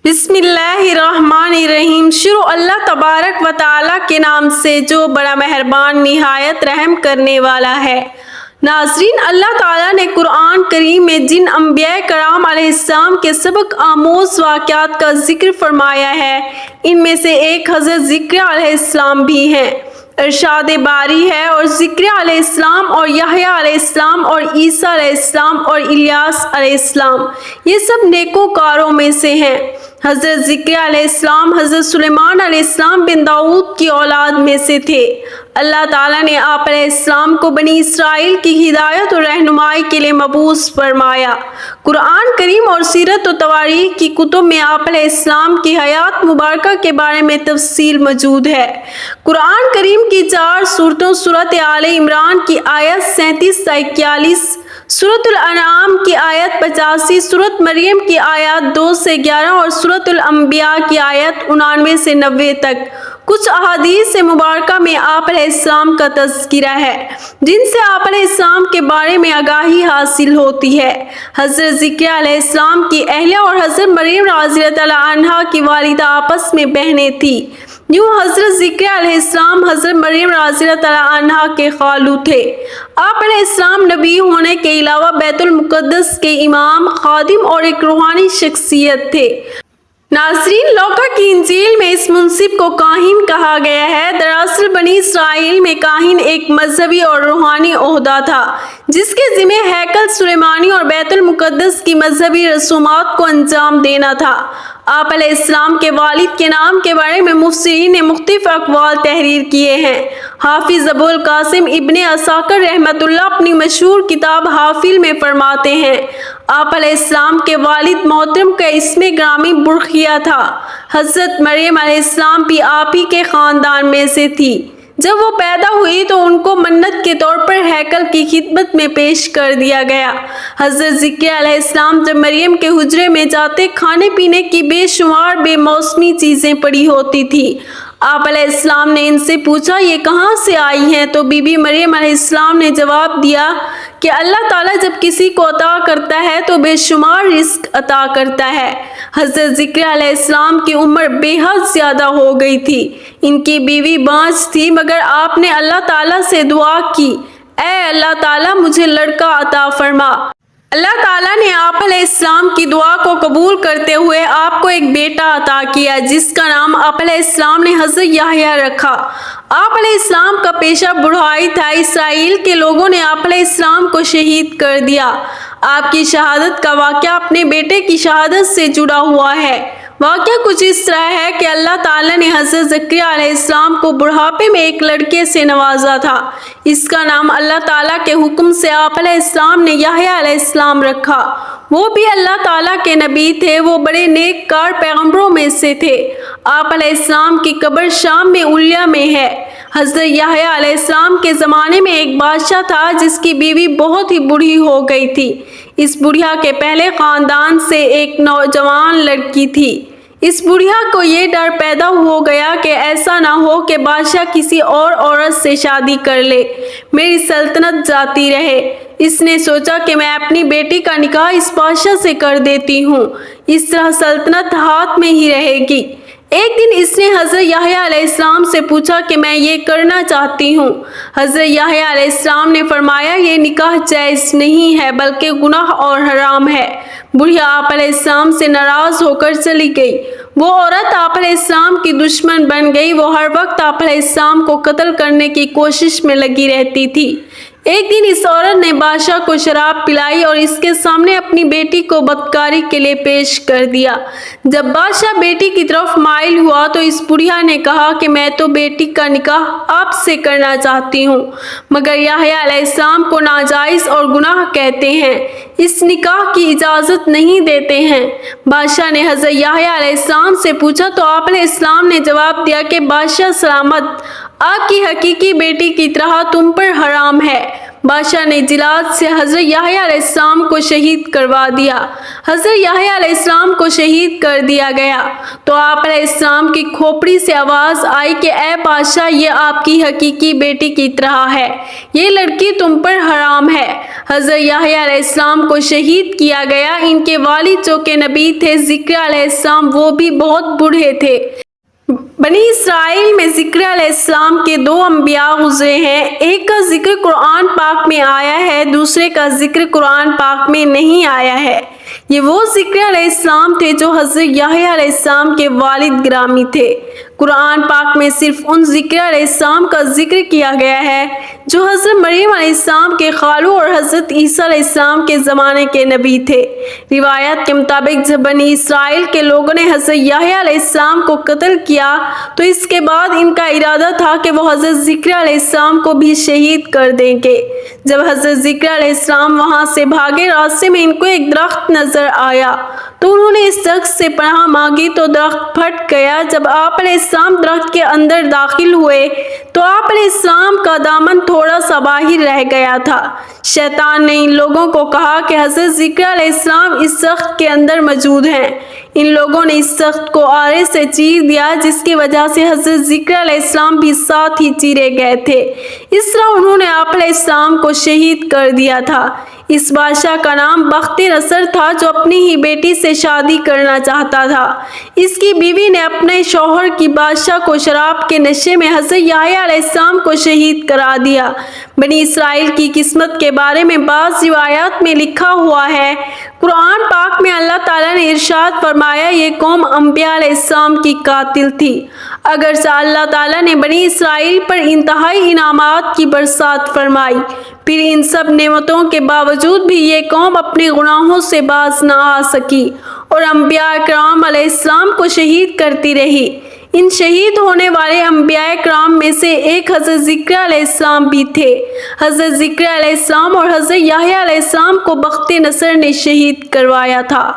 بسم اللہ الرحمن الرحیم۔ شروع اللہ تبارک و تعالیٰ کے نام سے جو بڑا مہربان نہایت رحم کرنے والا ہے۔ ناظرین، اللہ تعالیٰ نے قرآن کریم میں جن انبیاء کرام علیہ السلام کے سبق آموز واقعات کا ذکر فرمایا ہے، ان میں سے ایک حضرت زکریا علیہ السلام بھی ہیں۔ ارشاد باری ہے، اور زکریا علیہ السلام اور یحییٰ علیہ السلام اور عیسیٰ علیہ السلام اور الیاس علیہ السلام یہ سب نیکوکاروں میں سے ہیں۔ حضرت زکریا علیہ السلام حضرت سلیمان علیہ السلام بن داؤد کی اولاد میں سے تھے۔ اللہ تعالیٰ نے آپ علیہ السلام کو بنی اسرائیل کی ہدایت اور رہنمائی کے لیے مبعوث فرمایا۔ قرآن کریم اور سیرت و تواریخ کی کتب میں آپ علیہ السلام کی حیات مبارکہ کے بارے میں تفصیل موجود ہے۔ قرآن کریم کی 4 سورتوں سورۃ آل عمران کی آیت 37 سے 41، سورۃ الانعام کی آیت 85، سورۃ مریم کی آیات 2 سے 11 اور سورۃ الانبیاء کی آیت 99 سے 90 تک کچھ احادیث مبارکہ میں آپ علیہ السلام کا تذکرہ ہے، جن سے آپ علیہ السلام کے بارے میں آگاہی حاصل ہوتی ہے۔ حضرت زکریا علیہ السلام کی اہلیہ اور حضرت مریم رضی اللہ عنہا کی والدہ آپس میں بہنیں تھیں۔ یوں حضرت زکریا علیہ السلام حضرت مریم رضی اللہ عنہا کے خالو تھے۔ آپ علیہ السلام نبی ہونے کے علاوہ بیت المقدس کے امام، خادم اور ایک روحانی شخصیت تھے۔ ناظرین، لوقا کی انجیل میں اس منصب کو کاہن کہا گیا ہے۔ دراصل بنی اسرائیل میں کاہن ایک مذہبی اور روحانی عہدہ تھا، جس کے ذمہ ہیکل سلیمانی اور بیت المقدس کی مذہبی رسومات کو انجام دینا تھا۔ آپ علیہ السلام کے والد کے نام کے بارے میں مفسرین نے مختلف اقوال تحریر کیے ہیں۔ حافظ ابو القاسم ابن عساکر رحمۃ اللہ اپنی مشہور کتاب حافل میں فرماتے ہیں، آپ علیہ السلام کے والد محترم کا اسم گرامی برخیہ تھا۔ حضرت مریم علیہ السلام بھی آپ ہی کے خاندان میں سے تھی۔ جب وہ پیدا ہوئی تو ان کو منت کے طور پر ہیکل کی خدمت میں پیش کر دیا گیا۔ حضرت زکریا علیہ السلام جب مریم کے حجرے میں جاتے، کھانے پینے کی بے شمار بے موسمی چیزیں پڑی ہوتی تھی۔ آپ علیہ السلام نے ان سے پوچھا، یہ کہاں سے آئی ہیں؟ تو بی بی مریم علیہ السلام نے جواب دیا کہ اللہ تعالیٰ جب کسی کو عطا کرتا ہے تو بے شمار رزق عطا کرتا ہے۔ حضرت زکریا علیہ السلام کی عمر بے حد زیادہ ہو گئی تھی۔ ان کی بیوی بانجھ تھی، مگر آپ نے اللہ تعالیٰ سے دعا کی، اے اللہ تعالیٰ مجھے لڑکا عطا فرما۔ اللہ تعالیٰ نے آپ علیہ السلام کی دعا کو قبول کرتے ہوئے آپ کو ایک بیٹا عطا کیا، جس کا نام آپ علیہ السلام نے حضرت یحییٰ رکھا۔ آپ علیہ السلام کا پیشہ بڑھائی تھا۔ اسرائیل کے لوگوں نے آپ علیہ السلام کو شہید کر دیا۔ آپ کی شہادت کا واقعہ اپنے بیٹے کی شہادت سے جڑا ہوا ہے۔ واقعہ کچھ اس طرح ہے کہ اللہ تعالیٰ نے حضرت زکریا علیہ السلام کو بڑھاپے میں ایک لڑکے سے نوازا تھا۔ اس کا نام اللہ تعالیٰ کے حکم سے آپ علیہ السلام نے یحییٰ علیہ السلام رکھا۔ وہ بھی اللہ تعالیٰ کے نبی تھے، وہ بڑے نیک کار پیغمبروں میں سے تھے۔ آپ علیہ السلام کی قبر شام میں الیہ میں ہے۔ حضرت یحییٰ علیہ السلام کے زمانے میں ایک بادشاہ تھا جس کی بیوی بہت ہی بوڑھی ہو گئی تھی۔ اس بڑھیا کے پہلے خاندان سے ایک نوجوان لڑکی تھی۔ اس بڑھیا کو یہ ڈر پیدا ہو گیا کہ ایسا نہ ہو کہ بادشاہ کسی اور عورت سے شادی کر لے، میری سلطنت جاتی رہے۔ اس نے سوچا کہ میں اپنی بیٹی کا نکاح اس بادشاہ سے کر دیتی ہوں، اس طرح سلطنت ہاتھ میں ہی رہے گی۔ ایک دن اس نے حضرت یحییٰ علیہ السلام سے پوچھا کہ میں یہ کرنا چاہتی ہوں۔ حضرت یحییٰ علیہ السلام نے فرمایا، یہ نکاح جائز نہیں ہے بلکہ گناہ اور حرام ہے۔ بڑھیا آپ علیہ السلام سے ناراض ہو کر چلی گئی۔ وہ عورت آپ علیہ السلام کی دشمن بن گئی۔ وہ ہر وقت آپ علیہ السلام کو قتل کرنے کی کوشش میں لگی رہتی تھی۔ ایک دن اس عورت نے بادشاہ کو شراب پلائی اور اس کے سامنے اپنی بیٹی کو بدکاری کے لیے پیش کر دیا۔ جب بادشاہ بیٹی کی طرف مائل ہوا تو اس بڑھیا نے کہا کہ میں تو بیٹی کا نکاح آپ سے کرنا چاہتی ہوں، مگر یحییٰ علیہ السلام کو ناجائز اور گناہ کہتے ہیں، اس نکاح کی اجازت نہیں دیتے ہیں۔ بادشاہ نے حضرت یحییٰ علیہ السلام سے پوچھا تو آپ علیہ السلام نے جواب دیا کہ بادشاہ سلامت، آپ کی حقیقی بیٹی کی طرح تم پر حرام ہے۔ بادشاہ نے جلاد سے حضرت یحییٰ علیہ السلام کو شہید کروا دیا۔ حضرت یحییٰ علیہ السلام کو شہید کر دیا گیا تو آپ علیہ السلام کی کھوپڑی سے آواز آئی کہ اے بادشاہ، یہ آپ کی حقیقی بیٹی کی طرح ہے، یہ لڑکی تم پر حرام ہے۔ حضرت یحییٰ علیہ السلام کو شہید کیا گیا۔ ان کے والد جو کہ نبی تھے ذکر علیہ السلام، وہ بھی بہت بوڑھے تھے۔ بنی اسرائیل میں ذکر علیہ السلام کے 2 انبیاء گزرے ہیں، ایک کا ذکر قرآن پاک میں آیا ہے، دوسرے کا ذکر قرآن پاک میں نہیں آیا ہے۔ یہ وہ ذکر علیہ السلام تھے جو حضرت یحییٰ علیہ السلام کے والد گرامی تھے۔ قرآن پاک میں صرف ان ذکر علیہ السلام کا ذکر کیا گیا ہے جو حضرت مریم علیہ السلام کے خالو اور حضرت عیسیٰ علیہ السلام کے زمانے کے نبی تھے۔ روایت کے مطابق جب بنی اسرائیل کے لوگوں نے حضرت یحییٰ علیہ السلام کو قتل کیا تو اس کے بعد ان کا ارادہ تھا کہ وہ حضرت ذکر علیہ السلام کو بھی شہید کر دیں گے۔ جب حضرت ذکر علیہ السلام وہاں سے بھاگے، راستے میں ان کو ایک درخت نظر آیا تو انہوں نے اس درخت سے پناہ مانگی تو درخت پھٹ گیا۔ جب آپ علیہ السلام درخت کے اندر داخل ہوئے تو آپ علیہ السلام کا دامن تھوڑا سا باہر رہ گیا تھا۔ شیطان نے ان لوگوں کو کہا کہ حضرت ذکر علیہ السلام اس درخت کے اندر موجود ہیں۔ ان لوگوں نے اس درخت کو آرے سے چیر دیا، جس کی وجہ سے حضرت ذکر علیہ السلام بھی ساتھ ہی چیرے گئے تھے۔ اس طرح انہوں نے آپ علیہ السلام کو شہید کر دیا تھا۔ اس بادشاہ کا نام بخت نصر تھا جو اپنی ہی بیٹی سے شادی کرنا چاہتا تھا۔ اس کی بیوی نے اپنے شوہر کی بادشاہ کو شراب کے نشے میں حضرت یحییٰ علیہ السلام کو شہید کرا دیا۔ بنی اسرائیل کی قسمت کے بارے میں بعض روایات میں لکھا ہوا ہے، قرآن پاک میں اللہ تعالیٰ نے ارشاد فرمایا یہ قوم انبیاء علیہ السلام کی قاتل تھی۔ اگرچہ اللہ تعالیٰ نے بنی اسرائیل پر انتہائی انعامات کی برسات فرمائی، پھر ان سب نعمتوں کے باوجود بھی یہ قوم اپنے گناہوں سے باز نہ آ سکی اور انبیاء کرام علیہ السلام کو شہید کرتی رہی۔ ان شہید ہونے والے انبیاء کرام میں سے ایک حضرت ذکر علیہ السلام بھی تھے۔ حضرت ذکر علیہ السلام اور حضرت یحییٰ علیہ السلام کو بخت نصر نے شہید کروایا تھا۔